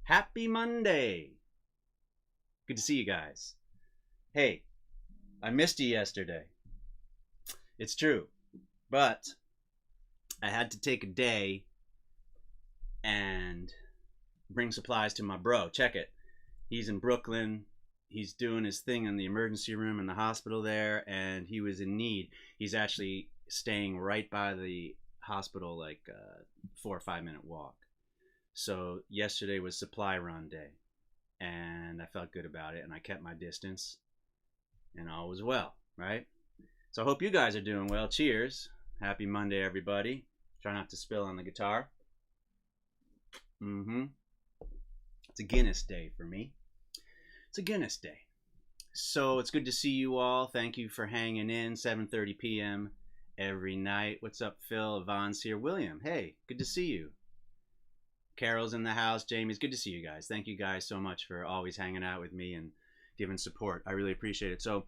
Happy Monday. Good to see you guys. Hey, I missed you yesterday. It's true, but I had to take a day and bring supplies to my bro. Check it. He's in Brooklyn. He's doing his thing in the emergency room in the hospital there, and he was in need. He's actually staying right by the hospital, like a 4 or 5 minute walk. So yesterday was supply run day, and I felt good about it, and I kept my distance, and all was well, right? So I hope you guys are doing well. Cheers. Happy Monday, everybody. Try not to spill on the guitar. It's a Guinness day for me. It's a Guinness day. So it's good to see you all. Thank you for hanging in. 7:30 p.m. every night. What's up, Phil? Yvonne's here. William, hey, good to see you. Carol's in the house. Jamie's good to see you guys. Thank you guys so much for always hanging out with me and giving support. I really appreciate it. So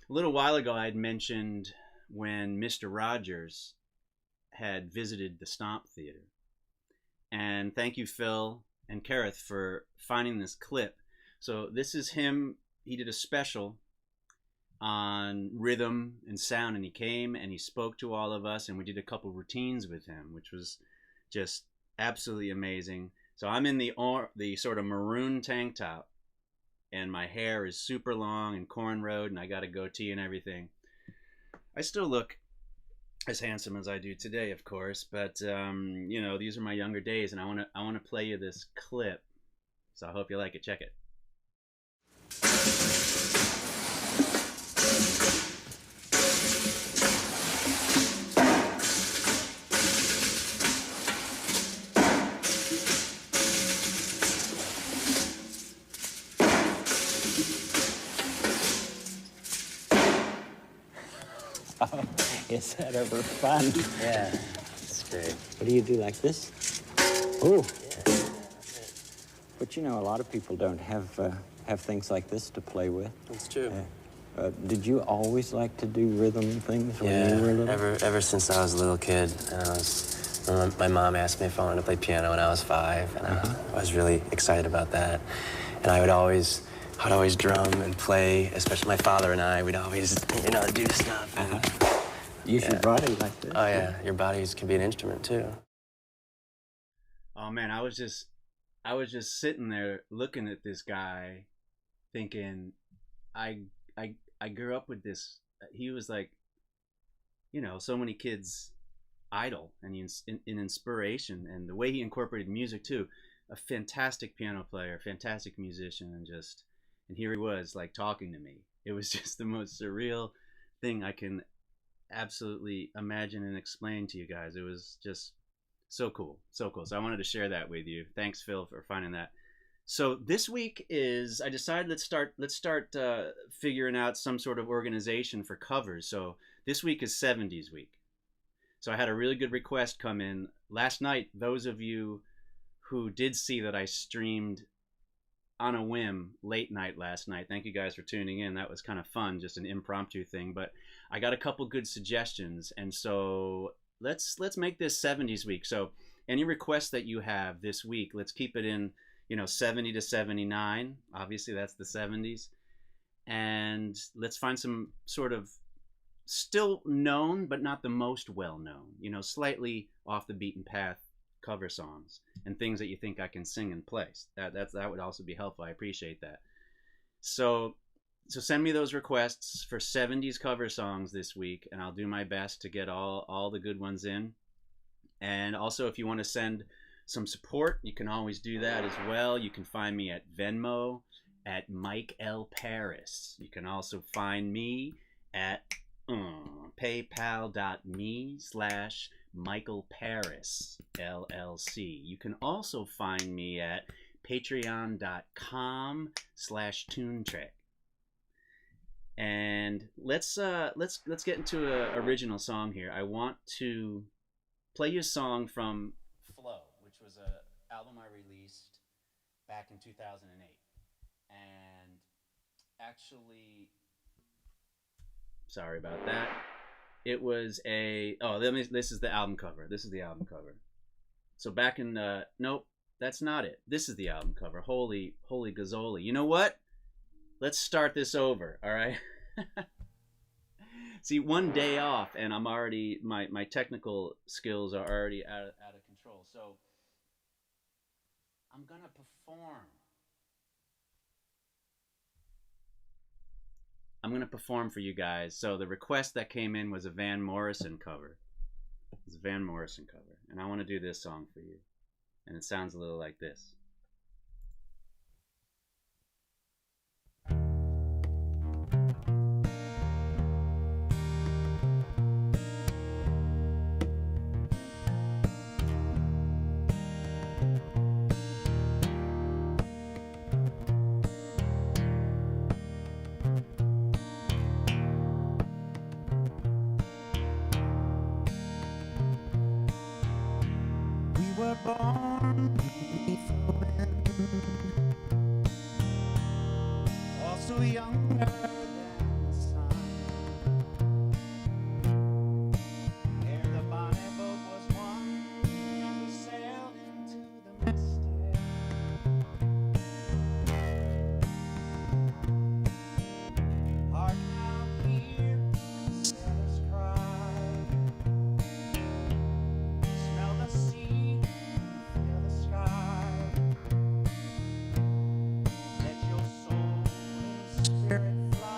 a little while ago, I had mentioned when Mr. Rogers had visited the Stomp Theater. And thank you, Phil and Kareth, for finding this clip. So this is him. He did a special on rhythm and sound, and he came and he spoke to all of us, and we did a couple routines with him, which was just absolutely amazing. So I'm in the sort of maroon tank top, and my hair is super long and cornrowed, and I got a goatee and everything. I still look as handsome as I do today, of course, but you know, these are my younger days, and I want to play you this clip. So I hope you like it. Check it. Oh, is that ever fun? Yeah, it's great. What do you do, like this? Oh. Yeah. But you know, a lot of people don't have things like this to play with. It's true. Did you always like to do rhythm things when you were little? Ever since I was a little kid. My mom asked me if I wanted to play piano when I was 5, and I was really excited about that. And I'd always drum and play, especially my father and I. We'd always, do stuff. And, Use your body like this. Oh, yeah. Your bodies can be an instrument, too. Oh, man, I was just sitting there looking at this guy thinking, I grew up with this. He was like, so many kids' idol and an inspiration, and the way he incorporated music, too. A fantastic piano player, fantastic musician, and here he was, like, talking to me. It was just the most surreal thing I can absolutely imagine and explain to you guys. It was just so cool, so cool. So I wanted to share that with you. Thanks, Phil, for finding that. So this week I decided let's start figuring out some sort of organization for covers. So this week is 70s week. So I had a really good request come in last night. Those of you who did see that I streamed on a whim late night last night. Thank you guys for tuning in. That was kind of fun, just an impromptu thing. But I got a couple good suggestions, and so let's make this 70s week. So any requests that you have this week, let's keep it in, 70 to 79. Obviously, that's the 70s. And let's find some sort of still known, but not the most well known, slightly off the beaten path cover songs and things that you think I can sing and play. That would also be helpful. I appreciate that. So send me those requests for 70s cover songs this week, and I'll do my best to get all the good ones in. And also, if you want to send some support, you can always do that as well. You can find me at Venmo at MikelParis. You can also find me at paypal.me/MikelParis LLC. You can also find me at patreon.com/TuneTrek. And let's get into an original song here. I want to play you a song from Flow, which was an album I released back in 2008. And actually, sorry about that. It was this is the album cover. This is the album cover. So back in, nope, that's not it. This is the album cover. Holy Gazzoli. You know what? Let's start this over, all right? See, one day off, and I'm already, my technical skills are already out of control. So I'm going to perform. I'm going to perform for you guys. So the request that came in was a Van Morrison cover. It's a Van Morrison cover. And I want to do this song for you. And it sounds a little like this. Born beneath the wind, also younger than the sun. Ere the bonnet boat was won, as we sailed into the mystic. Hark now, hear the sailors cry. Smell the sea. Let your soul and spirit fly.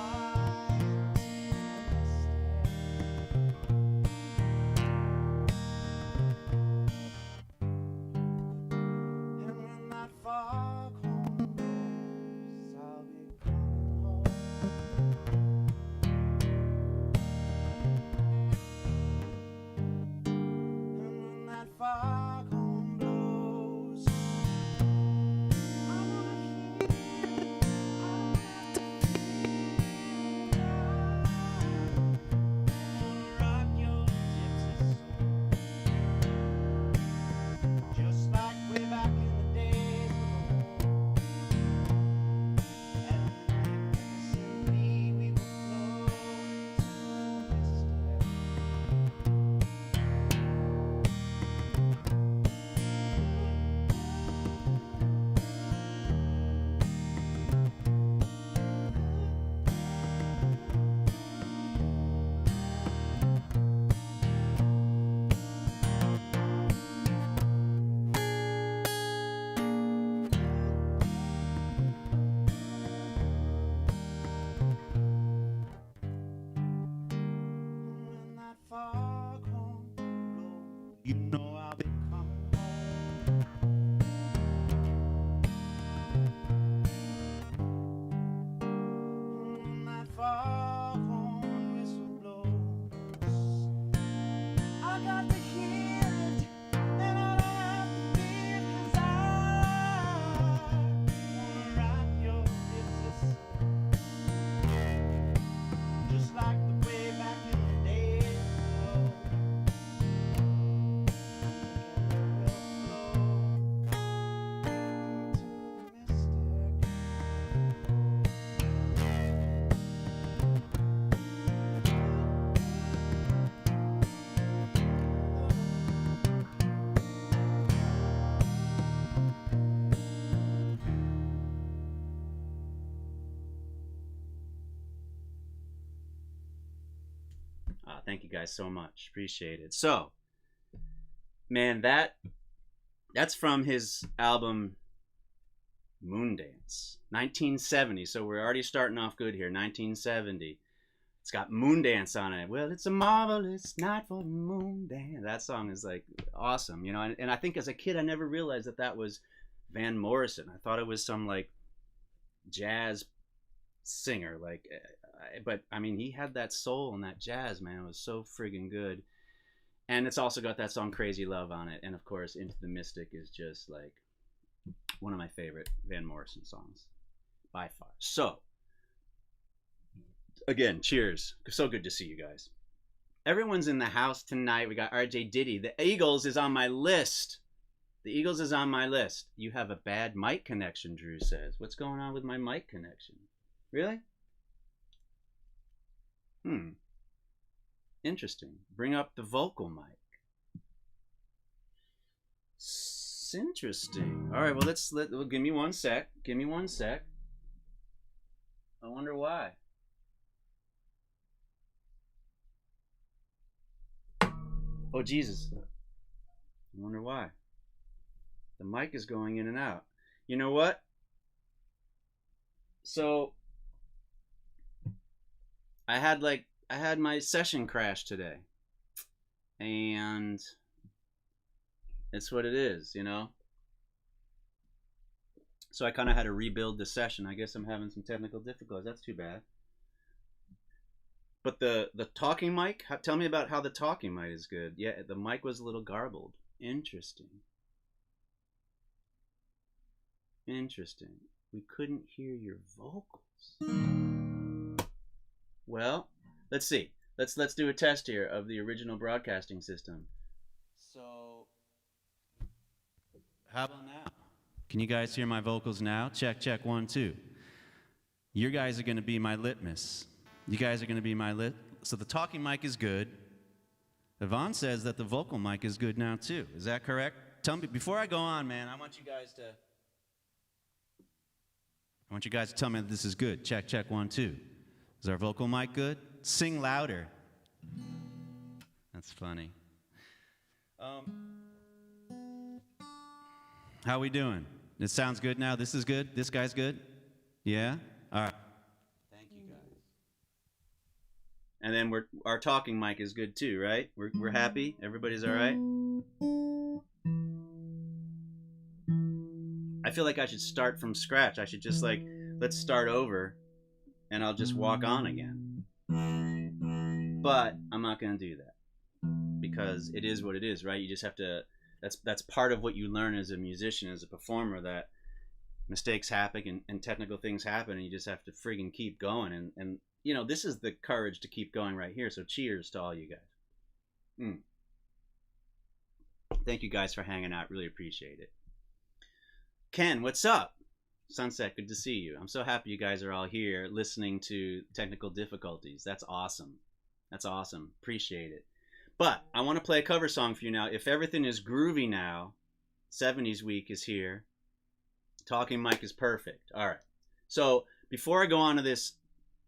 Thank you guys so much. Appreciate it. So, man, that's from his album Moondance, 1970. So we're already starting off good here. 1970. It's got Moondance on it. Well, it's a marvelous night for Moondance. That song is like awesome, you know. And I think as a kid, I never realized that was Van Morrison. I thought it was some like jazz singer, like. But I mean, he had that soul and that jazz, man. It was so friggin' good. And it's also got that song Crazy Love on it. And of course, Into the Mystic is just like one of my favorite Van Morrison songs by far. So, again, cheers. So good to see you guys. Everyone's in the house tonight. We got RJ Diddy. The Eagles is on my list. The Eagles is on my list. You have a bad mic connection, Drew says. What's going on with my mic connection? Really? Interesting. Bring up the vocal mic. Interesting. All right, well, give me one sec. Give me one sec. I wonder why. Oh, Jesus. I wonder why. The mic is going in and out. You know what? So I had my session crash today, and it's what it is, you know. So I kind of had to rebuild the session. I guess I'm having some technical difficulties. That's too bad. But the talking mic, tell me about how the talking mic is good. Yeah, the mic was a little garbled. Interesting. We couldn't hear your vocals. Well, let's see. Let's do a test here of the original broadcasting system. So, how about now? Can you guys hear my vocals now? Check, 1, 2. You guys are going to be my litmus. You guys are going to be my So the talking mic is good. Yvonne says that the vocal mic is good now too. Is that correct? Tell me, before I go on, man, I want you guys to tell me that this is good. Check, 1, 2. Is our vocal mic good? Sing louder. That's funny. How we doing? It sounds good now? This is good? This guy's good? Yeah? All right. Thank you, guys. And then our talking mic is good too, right? We're happy? Everybody's all right? I feel like I should start from scratch. I should just let's start over, and I'll just walk on again. But I'm not going to do that, because it is what it is, right? You just have to, that's part of what you learn as a musician, as a performer, that mistakes happen and technical things happen, and you just have to friggin' keep going. And you know, this is the courage to keep going right here. So cheers to all you guys. Thank you guys for hanging out. Really appreciate it. Ken, what's up? Sunset, good to see you. I'm so happy you guys are all here listening to technical difficulties. That's awesome. That's awesome. Appreciate it. But I want to play a cover song for you now. If everything is groovy now, 70s week is here. Talking mic is perfect. All right. So before I go on to this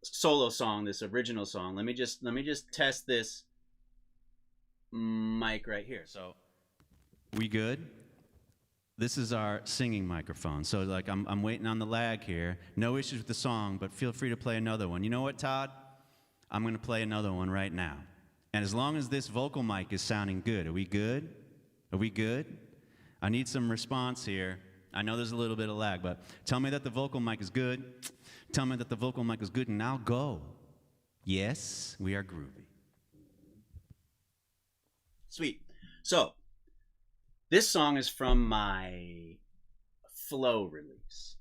solo song, this original song, let me just test this mic right here. So we good? This is our singing microphone. So like I'm waiting on the lag here. No issues with the song, but feel free to play another one. You know what, Todd? I'm going to play another one right now. And as long as this vocal mic is sounding good, are we good? Are we good? I need some response here. I know there's a little bit of lag, but tell me that the vocal mic is good. Tell me that the vocal mic is good, and I'll go. Yes, we are groovy. Sweet. So, this song is from my Flow release.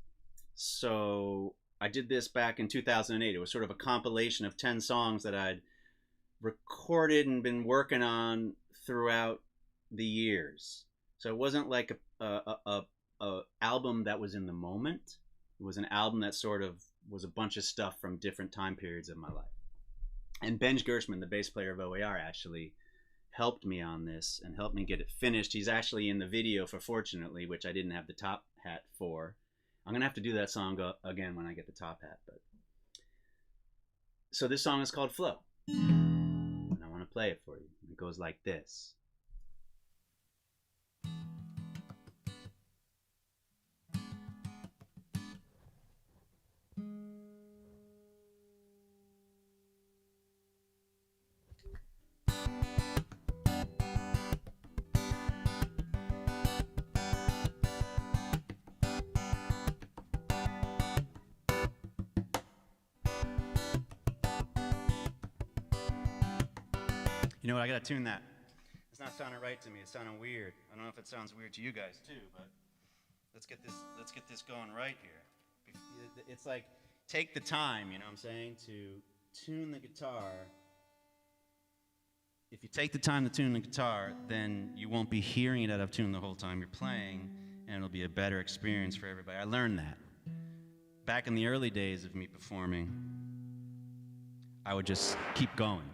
So, I did this back in 2008. It was sort of a compilation of 10 songs that I'd recorded and been working on throughout the years. So it wasn't like a album that was in the moment. It was an album that sort of was a bunch of stuff from different time periods of my life. And Benj Gershman, the bass player of OAR, actually helped me on this and helped me get it finished. He's actually in the video for Fortunately, which I didn't have the top hat for. I'm gonna have to do that song again when I get the top hat. But so this song is called Flow. And I play it for you. It goes like this. You know what? I gotta tune that. It's not sounding right to me. It's sounding weird. I don't know if it sounds weird to you guys too, but let's get this going right here. It's like take the time, you know what I'm saying, to tune the guitar. If you take the time to tune the guitar, then you won't be hearing it out of tune the whole time you're playing, and it'll be a better experience for everybody. I learned that. Back in the early days of me performing, I would just keep going,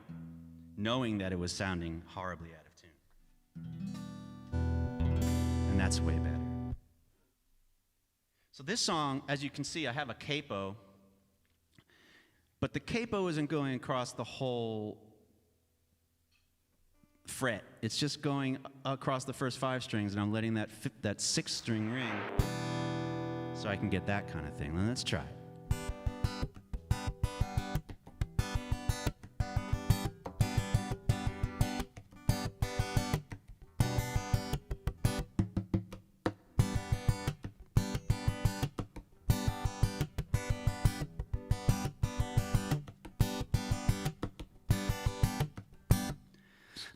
knowing that it was sounding horribly out of tune. And that's way better. So this song, as you can see, I have a capo, but the capo isn't going across the whole fret. It's just going across the first 5 strings, and I'm letting that 6th string ring so I can get that kind of thing. Let's try it.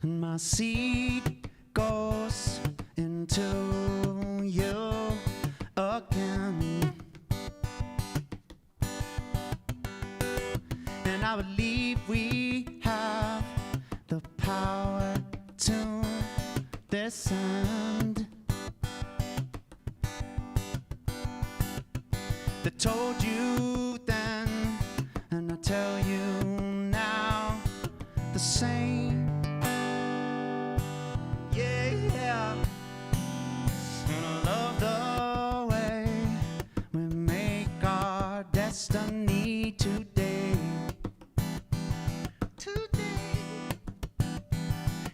And my seat goes into you again, and I believe we have the power to descend. They told you then, and I tell you now the same. And I love the way we make our destiny today.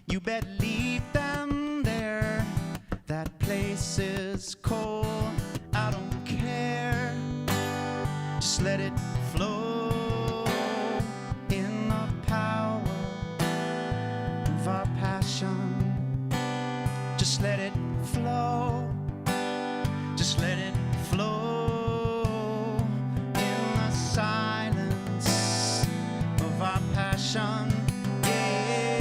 You better leave them there. That place is cold. I don't care. Just let it flow in the power of our passion. Just let it flow. Just let it flow in the silence of our passion. Yeah,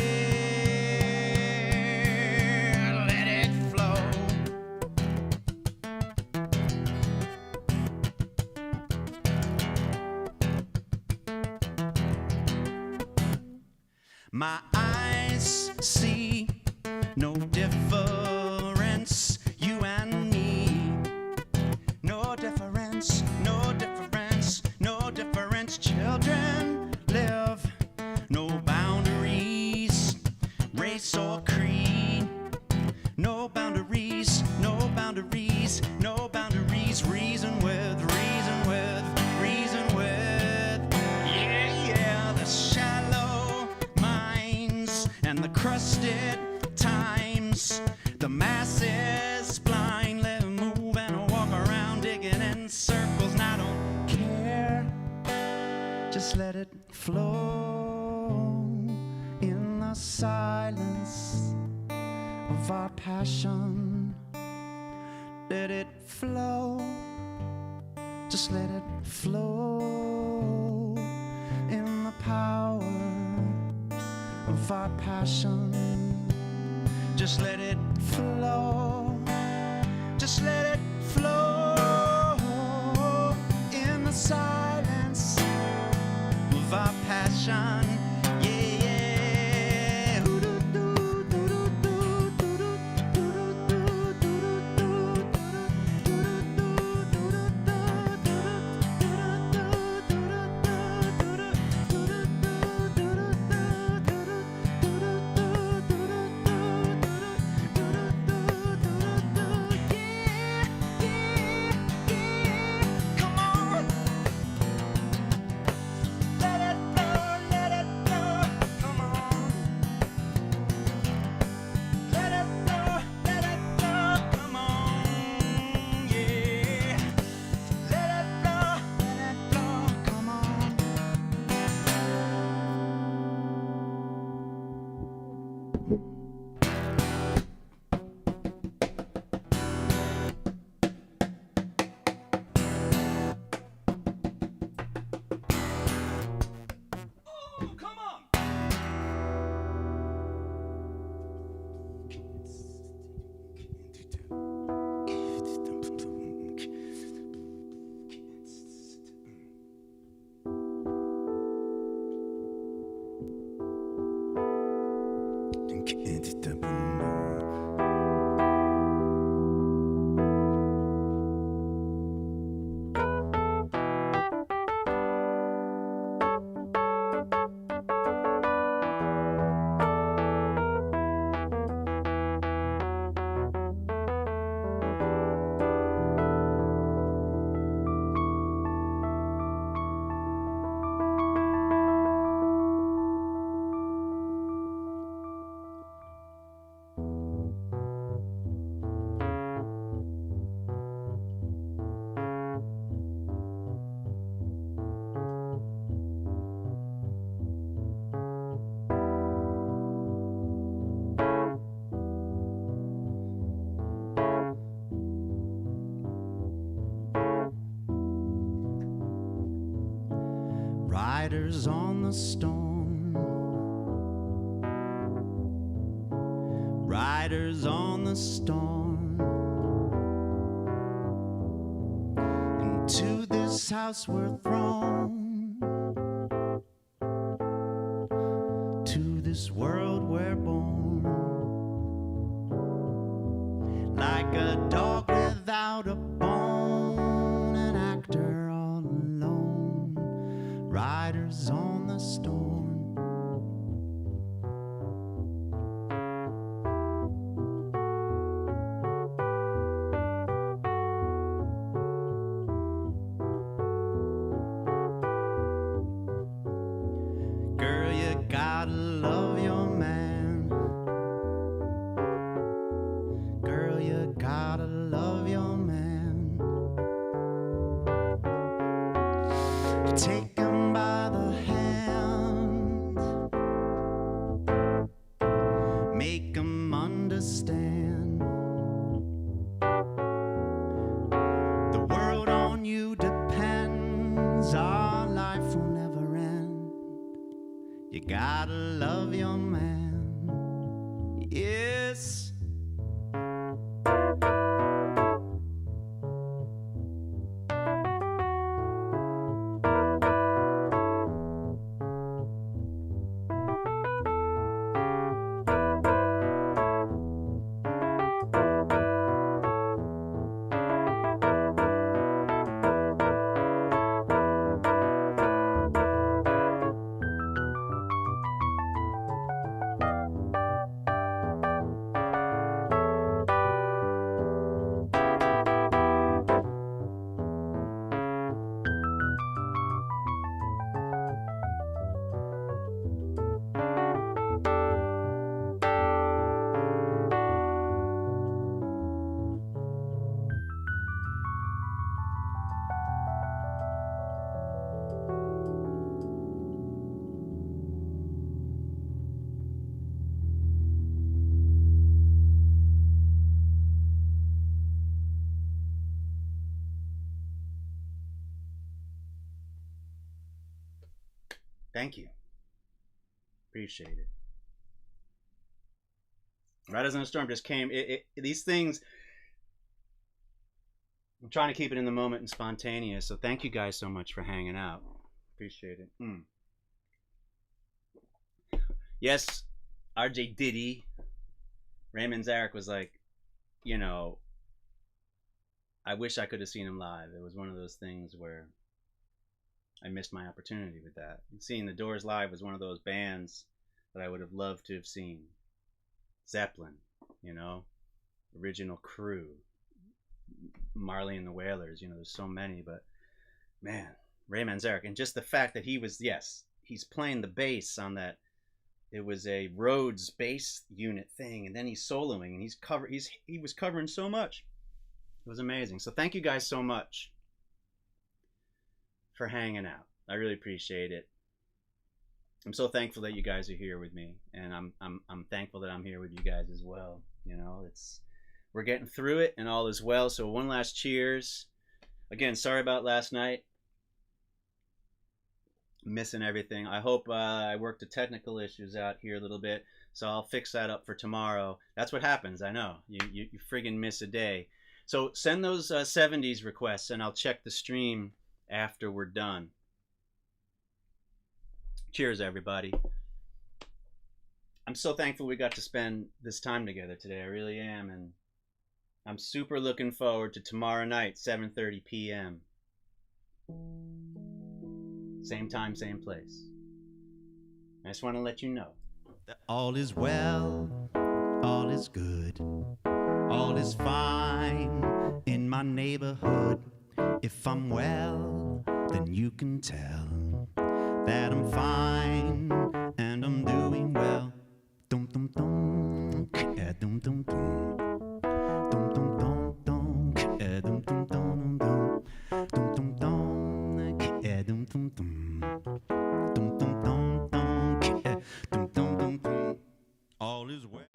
let it flow. My eyes see no difference, you and me. No difference, no difference, no difference. Children live, no boundaries, race or creed. No boundaries, no boundaries, no boundaries. Reason with, reason with, reason with. Yeah, yeah, the shallow minds and the crusted times. The masses blind, let them move and walk around digging in circles. And I don't care, just let it flow in the silence of our passion. Let it flow, just let it flow in the power of our passion. Just let it flow. Just let it flow in the silence of our passion. Yeah, yeah. Come on. Let it flow, let it Riders on the storm, riders on the storm. Into this house we're thrown, to this world we're born. Like a dog without a bone, an actor all alone. Riders on the storm. Girl, you gotta love your man. Girl, you gotta love your man. Take him by the hand, make him understand. The world on you depends, our life will never end. You gotta love your man, yes. Thank you. Appreciate it. Riders on the Storm just came. These things, I'm trying to keep it in the moment and spontaneous. So thank you guys so much for hanging out. Appreciate it. Yes, RJ Diddy. Raymond Zarek was like, you know, I wish I could have seen him live. It was one of those things where I missed my opportunity with that. And seeing the Doors live was one of those bands that I would have loved to have seen. Zeppelin, you know, original crew, Marley and the Wailers, you know, there's so many, but man, Ray Manzarek, and just the fact that he was, yes, he's playing the bass on that. It was a Rhodes bass unit thing, and then he's soloing, and he was covering so much. It was amazing. So thank you guys so much for hanging out. I really appreciate it. I'm so thankful that you guys are here with me, and I'm thankful that I'm here with you guys as well. You know, we're getting through it, and all is well. So one last cheers. Again, sorry about last night, missing everything. I hope I worked the technical issues out here a little bit, so I'll fix that up for tomorrow. That's what happens. I know you friggin' miss a day. So send those 70s requests, and I'll check the stream after we're done. Cheers, everybody. I'm so thankful we got to spend this time together today. I really am, and I'm super looking forward to tomorrow night, 7:30 p.m. Same time, same place. I just want to let you know. All is well, all is good, all is fine in my neighborhood. If I'm well, then you can tell that I'm fine and I'm doing well. Dum dum dum, dum dum dum, dum dum dum dum, dum dum dum dum, dum dum dum, dum dum dum, dum dum dum dum, dum dum dum dum. All is well.